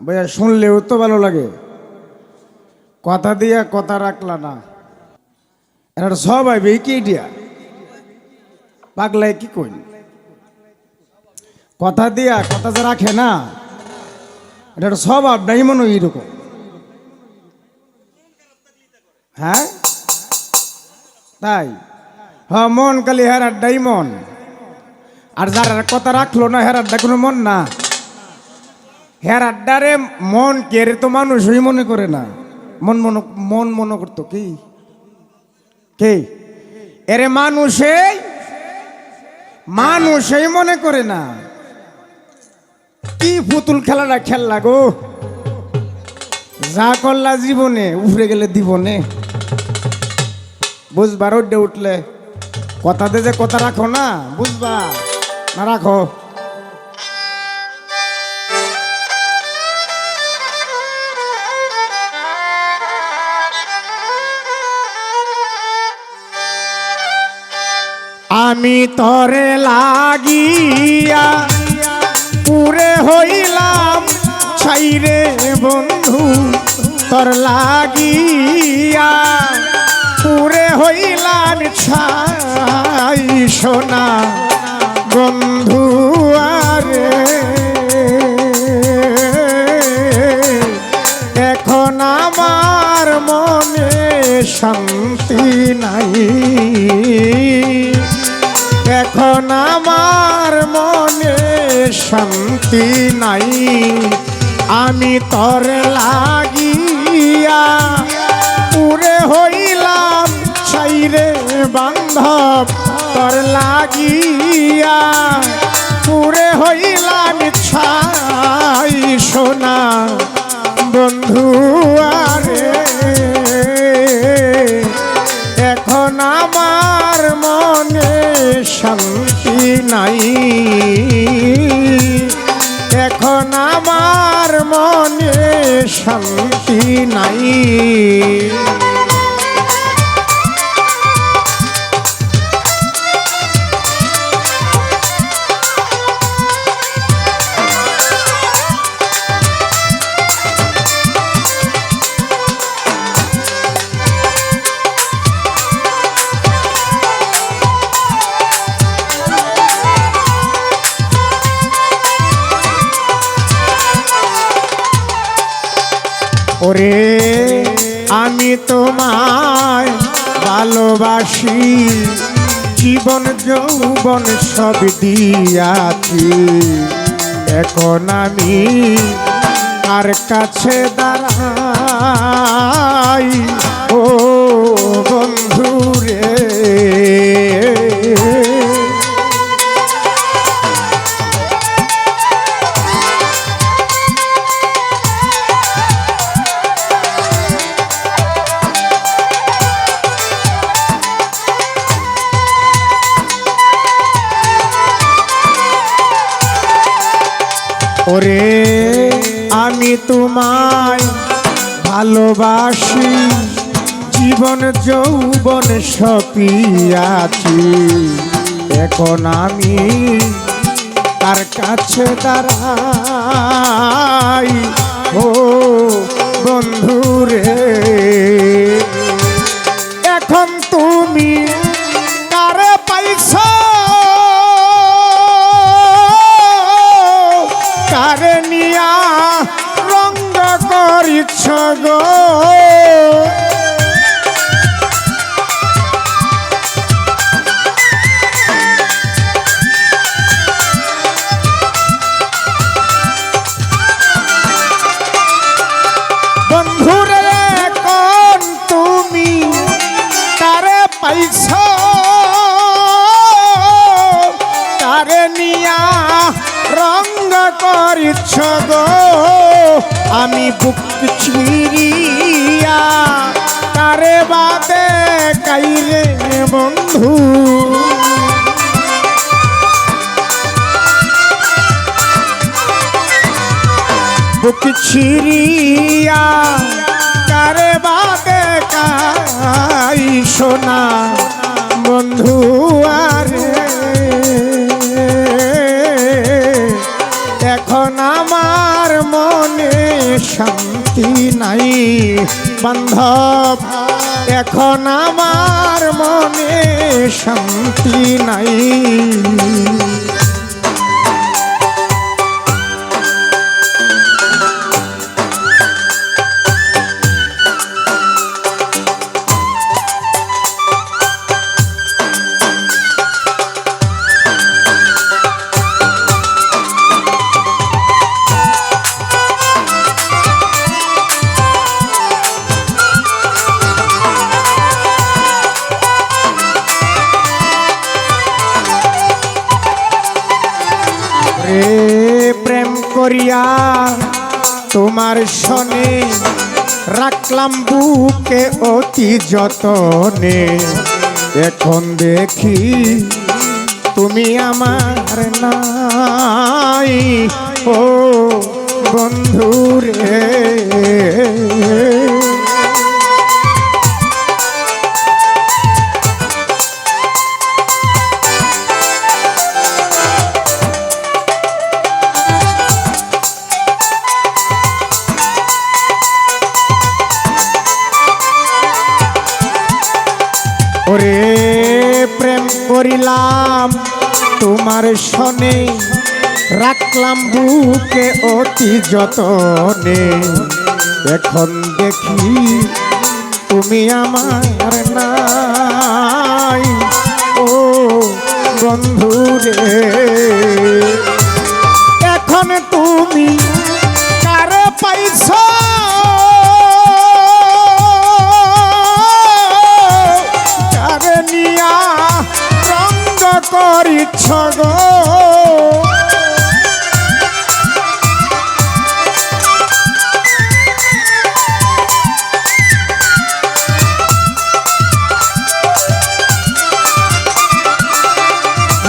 ভাইয়া শুনলেও তো ভালো লাগে, কথা দিয়া কথা রাখলা না। এটা সবাই কি দিয়া পাগলায় কি কই, কথা দিয়া কথা যে রাখে না, এটা স্বভাব নাই মনে হয় এরকম। হ্যাঁ তাই, হ্যাঁ মন খালি হেরারটাই মন, আর যারা কথা রাখলো না হেরারটা কোনো মন না। হেরারডারে মন কেড়ে তো মানুষই মনে করে না, মন মনে করতো কি কে এরে মানুষই মনে করে না। কি পুতুল খেলাটা খেললা গো, যা করলা জীবনে উফরে গেলে দিবনে। বুঝবার ওডে উঠলে কথাতে যে কথা রাখো না, বুঝবা না রাখো। আমি তরে লাগিয়া পুরে হইলাম ছাইরে বন্ধু, তোর লাগিয়া পুরে হইলাম ছাই সোনা বন্ধু। আরে এখন আমার মনে শান্তি নাই, এখন আমার মনে শান্তি নাই। আমি তোর লাগিয়া পুরে হইলাম ছাইরে বান্ধব, তোর লাগিয়া পুরে হইলাম ছাই সোনা বন্ধু। আরে এখন আমার মনে শান্তি নাই, এখন আমার মনে শান্তি নাই। ওরে আমি তোমায় ভালোবাসি, জীবন যৌবন সব দিয়াছি, এখন আমি কার কাছে দাঁড়াই ও বন্ধু রে। ওরে আমি তোমায় ভালোবাসি, জীবন যৌবন সপিয়াছি, এখন আমি তার কাছে দাঁড়াই ও বন্ধু রে। এখন তুমি কারে পাইছ, কারে নিয়া রঙ্গ করিছ গো, বন্ধুরে কোন তুমি কারে পাইছ, কারে নিয়া রঙ্গ করিছ গো। আমি বুক ছিড়িয়া কারে বাদে কাইরে বন্ধু, বুক ছিড়িয়া কারে বাদে কাই সোনা বন্ধু। আরে এখন আমার মনে শান্তি নাই বান্ধব, এখন আমার মনে শান্তি নাই। প্রেম করিয়া তোমার শনে রাখলাম বুকে অতি যতনে, এখন দেখি তুমি আমার নাই ও বন্ধুরে। ওরে প্রেম করিলাম তোমার শনে রাখলাম বুকে অতি যতনে, এখন দেখি তুমি আমার নাই ও বন্ধুরে। এখন তুমি কারে পাইছো রঙ্গ করিছ গো,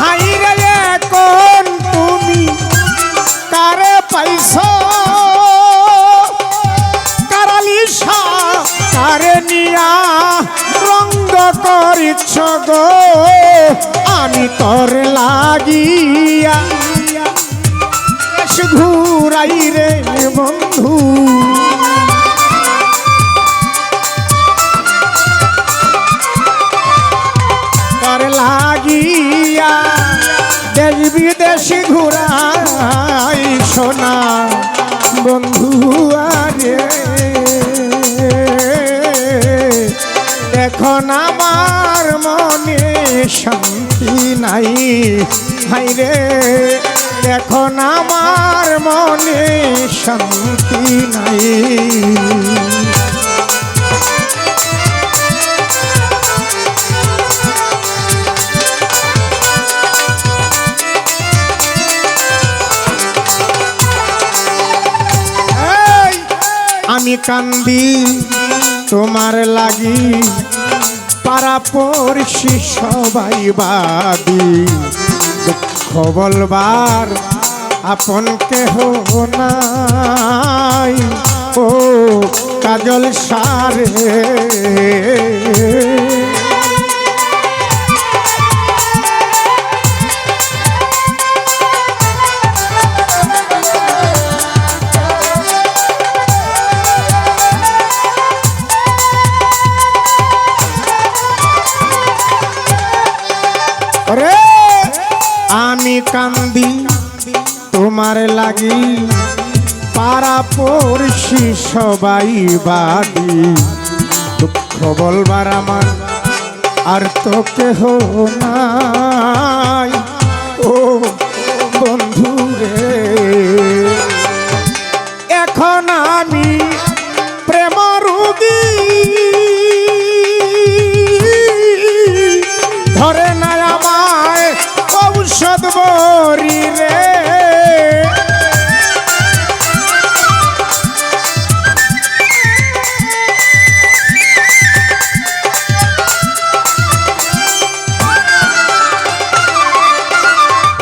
হাইরে এখন তুমি কারে পাইছ কারালিশা, কারে নিয়া রঙ্গ করিছ গো। আমি তোর লাগিয়া দেশ ঘুরাই রে বন্ধু, তোর লাগিয়া দেশ বিদেশ ঘুরাই সোনা বন্ধু আরে। এখন আমার মনে শান্তি নাই হাইরে, এখন আমার মনে শান্তি নাই। আমি কান্দি তোমার লাগি, পাড়া পড়শি সবাই বাদি, দুঃখ বলবার আপন কেহ নাই ও কাজল সারে। আমি কান্দি তোমার লাগি, পাড়া পড়শি সবাই বাদি, দুঃখ বলবার আমার আর তো কেহ নাই ও বন্ধু রে। এখন আমি প্রেম রোগী, ধরে না আমায় ঔষধ বরি রে।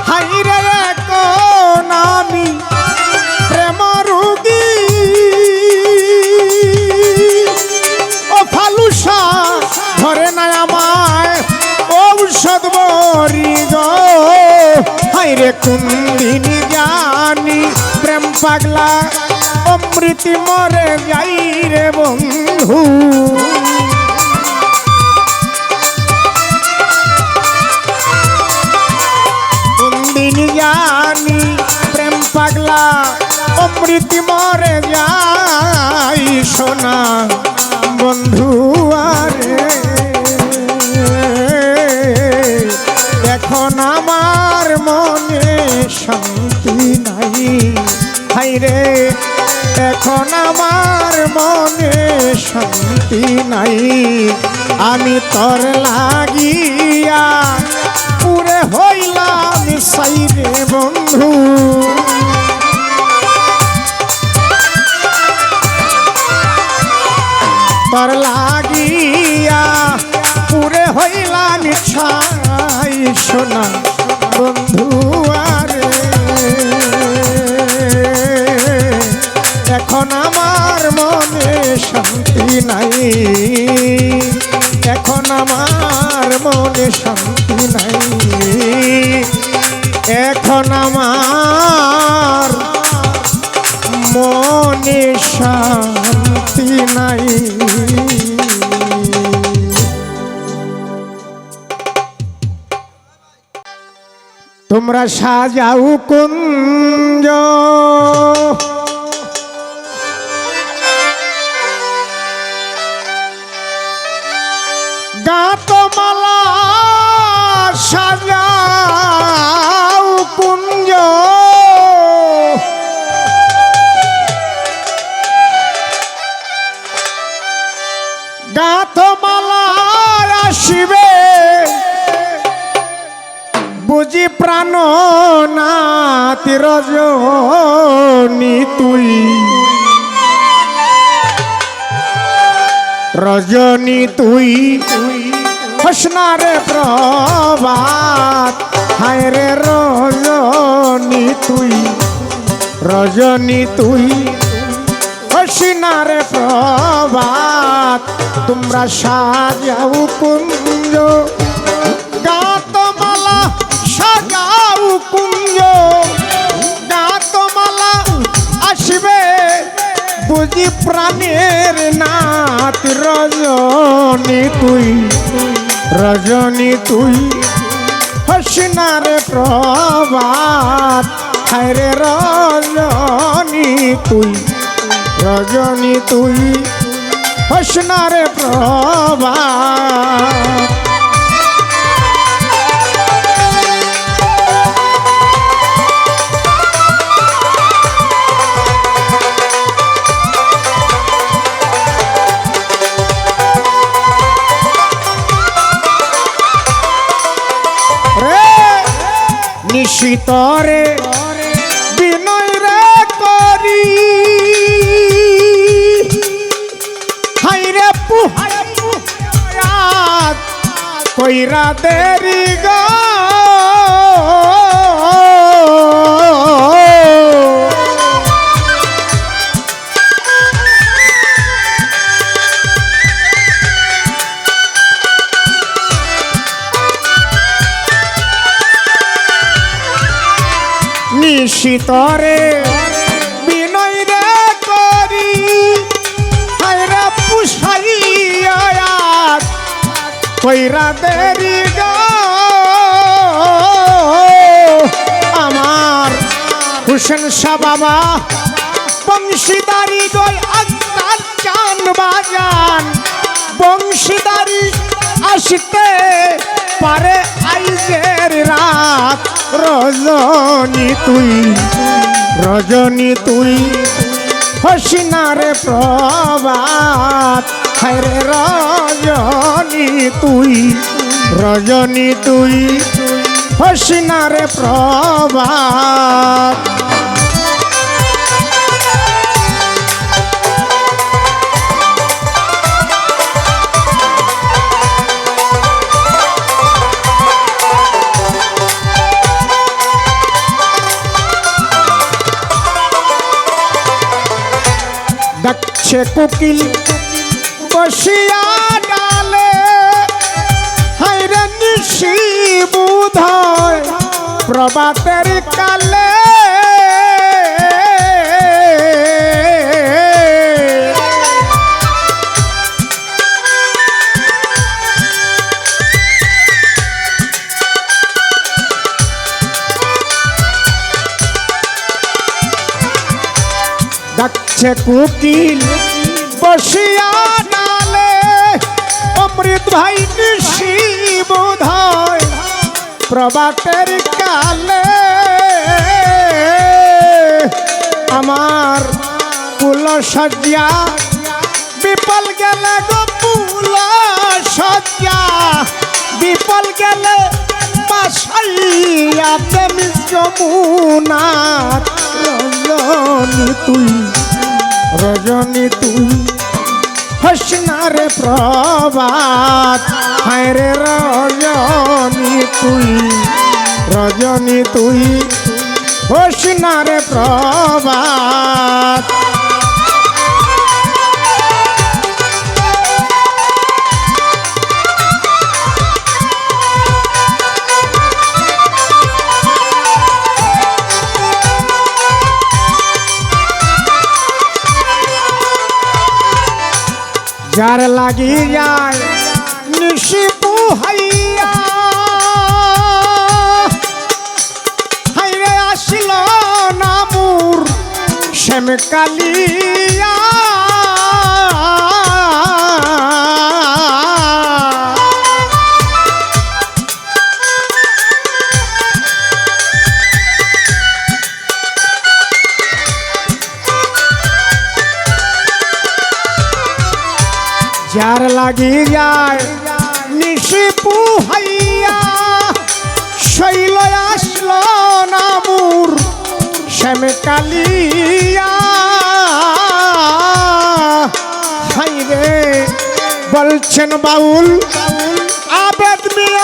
হাইরে এখন আমি প্রেম রোগী, ও ফালুসা ধরে না আমায় ঔষধ বরি গো। হাইরে কোনদিন জানি প্রেম পাগলা অমৃত অমৃতি মরে যাই রে বন্ধু কোনদিন জানি প্রেম পাগলা অমৃতি মরে যাই সোনা বন্ধু আরে এখন আমার মনে শান্তি নাই হাইরে এখন আমার মনে শান্তি নাই আমি তোর লাগিয়া পুরে হইলাম সাইরে বন্ধু তোর লাগিয়া পুরে হইলাম ছাই সোনা বন্ধু আরে এখন আমার মনে শান্তি নাই এখন আমার মনে শান্তি নাই এখন আমার মনে শান্তি নাই তোমরা সাজাও কুঞ্জ গাতমালা সাজাও কুঞ্জ গাতমালা আসিবে বুঝি প্রাণ নাতি রজনী তুই রজনী তুই হোসনারে প্রভাত হায় রে রজনী তুই রজনী তুই হোসনারে প্রভাত তোমরা সাজাও কুঞ্জ গাতমালা সাজাও কুঞ্জ গাতমালা আসবে বুঝি প্রাণের নাথ রজনী তুই রজনী তুই হোসনারে প্রভাত হায় রে রজনী তুই রজনী তুই হোসনারে প্রভাত নিশিতরে বিনয় রে করি হাইরে পুহাত কইরা দেরি গো নিশিতরে বিনয় রে করি হায়রা পুষাইয়া কইরা দেরি গো আমার হুসেন শাহ বাবা বংশীদারি গই আক্তার চান বাজান বংশীদারি আসতে পারে আইজের রাত রজনী তুই রজনী তুই হোসনারে প্রভাত হায় রে রজনী তুই রজনী তুই হোসনারে প্রভাত ডাকছে কোকিল বসিয়া ডালে হায়রে নিশি বুধয় প্রভাতের কালে ডাকছে কুকিল বসিয়া ডালে অমৃত ভাই নিশি বোধয় প্রভাতের কালে আমার কুল সজ্জা বিপল গেলে গো কুল সজ্জা বিপল গেলে পাশাইয়া তেমি যমুনার রজনী তুই রজনী তুই হসনারে প্রভাত হায় রে রজনী তুই হসনারে প্রভাত যার লাগি যায় নিশি পুহাইয়া হাইরে আসিল নামুর শ্যাম কালিয়া যার লাগি যায় নিশি পুহাইয়া শৈল আসল নামুর শ্যাম কালিয়া হাইরে বলছেন বাউল আবেদ মিয়া